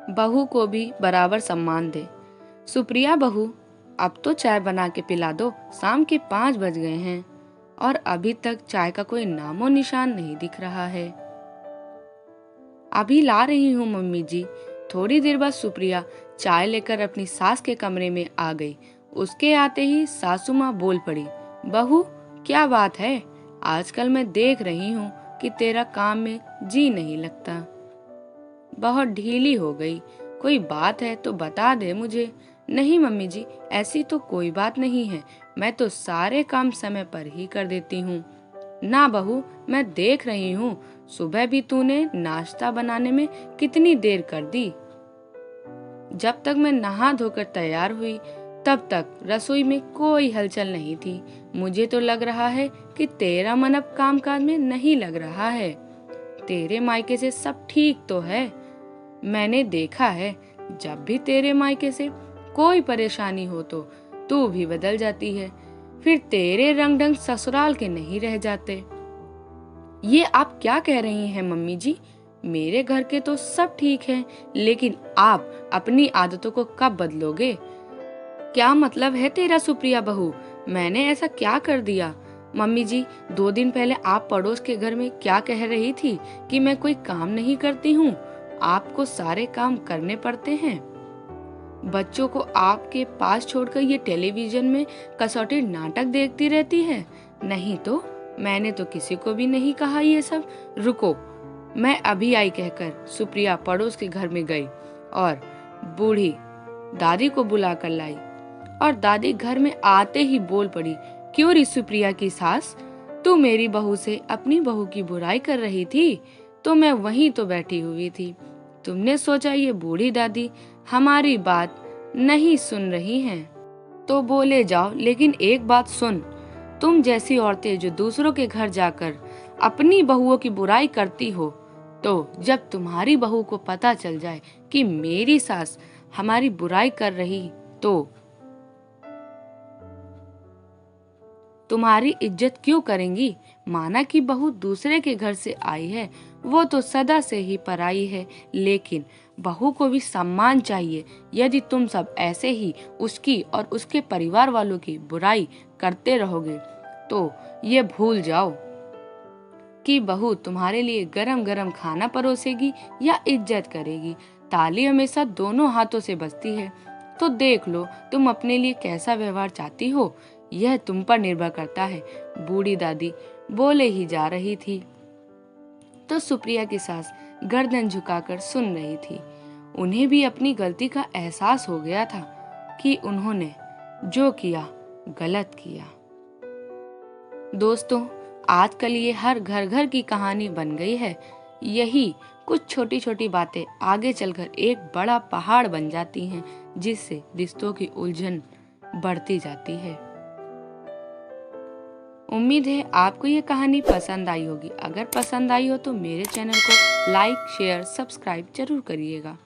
बहू को भी बराबर सम्मान दे। सुप्रिया बहू, अब तो चाय बना के पिला दो, शाम के 5 बज गए हैं और अभी तक चाय का कोई नामो निशान नहीं दिख रहा है। अभी ला रही हूँ मम्मी जी। थोड़ी देर बाद सुप्रिया चाय लेकर अपनी सास के कमरे में आ गई। उसके आते ही सासू माँ बोल पड़ी, बहू क्या बात है, आजकल मैं देख रही हूँ कि तेरा काम में जी नहीं लगता, बहुत ढीली हो गई, कोई बात है तो बता दे मुझे। नहीं मम्मी जी, ऐसी तो कोई बात नहीं है, मैं तो सारे काम समय पर ही कर देती हूँ। ना बहू, मैं देख रही हूँ सुबह भी तूने नाश्ता बनाने में कितनी देर कर दी। जब तक मैं नहा धोकर तैयार हुई तब तक रसोई में कोई हलचल नहीं थी। मुझे तो लग रहा है कि तेरा मन अब कामकाज में नहीं लग रहा है। तेरे मायके से सब ठीक तो है। मैंने देखा है, जब भी तेरे मायके से कोई परेशानी हो तो तू भी बदल जाती है, फिर तेरे रंग ढंग ससुराल के नहीं रह जाते। ये आप क्या कह रही हैं मम्मी जी? मेरे घर के तो सब ठीक हैं, लेकिन आप अपनी आदतों को कब बदलोगे? क्या मतलब है तेरा सुप्रिया बहू? मैंने ऐसा क्या कर दिया? मम्मी जी, 2 दिन पहले आप पड़ोस के घर में क्या कह रही थी कि मैं कोई काम नहीं करती हूँ, आपको सारे काम करने पड़ते हैं। बच्चों को आपके पास छोड़कर ये टेलीविजन में कसौटी नाटक देखती रहती है। नहीं तो मैंने तो किसी को भी नहीं कहा ये सब। रुको, मैं अभी आई कहकर सुप्रिया पड़ोस के घर में गई और बूढ़ी दादी को बुलाकर लाई। और दादी घर में आते ही बोल पड़ी, क्यों री सुप्रिया की सास, तू मेरी बहू से अपनी बहू की बुराई कर रही थी? तो मैं वहीं तो बैठी हुई थी। तुमने सोचा ये बूढ़ी दादी हमारी बात नहीं सुन रही हैं, तो बोले जाओ, लेकिन एक बात सुन, तुम जैसी औरतें जो दूसरों के घर जाकर अपनी बहुओं की बुराई करती हो, तो जब तुम्हारी बहू को पता चल जाए कि मेरी सास हमारी बुराई कर रही तो तुम्हारी इज्जत क्यों करेंगी? माना कि बहू दूसरे के घर से आई है, वो तो सदा से ही पराई है, लेकिन बहू को भी सम्मान चाहिए। यदि तुम सब ऐसे ही उसकी और उसके परिवार वालों की बुराई करते रहोगे तो ये भूल जाओ कि बहू तुम्हारे लिए गरम गरम खाना परोसेगी या इज्जत करेगी। ताली हमेशा दोनों हाथों से बजती है, तो देख लो तुम अपने लिए कैसा व्यवहार चाहती हो, यह तुम पर निर्भर करता है। बूढ़ी दादी बोले ही जा रही थी तो सुप्रिया की सास गर्दन झुकाकर सुन रही थी। उन्हें भी अपनी गलती का एहसास हो गया था कि उन्होंने जो किया गलत किया। दोस्तों, आजकल ये हर घर घर की कहानी बन गई है। यही कुछ छोटी छोटी बातें आगे चलकर एक बड़ा पहाड़ बन जाती हैं, जिससे रिश्तों की उलझन बढ़ती जाती है। उम्मीद है आपको ये कहानी पसंद आई होगी। अगर पसंद आई हो तो मेरे चैनल को लाइक, शेयर, सब्सक्राइब जरूर करिएगा।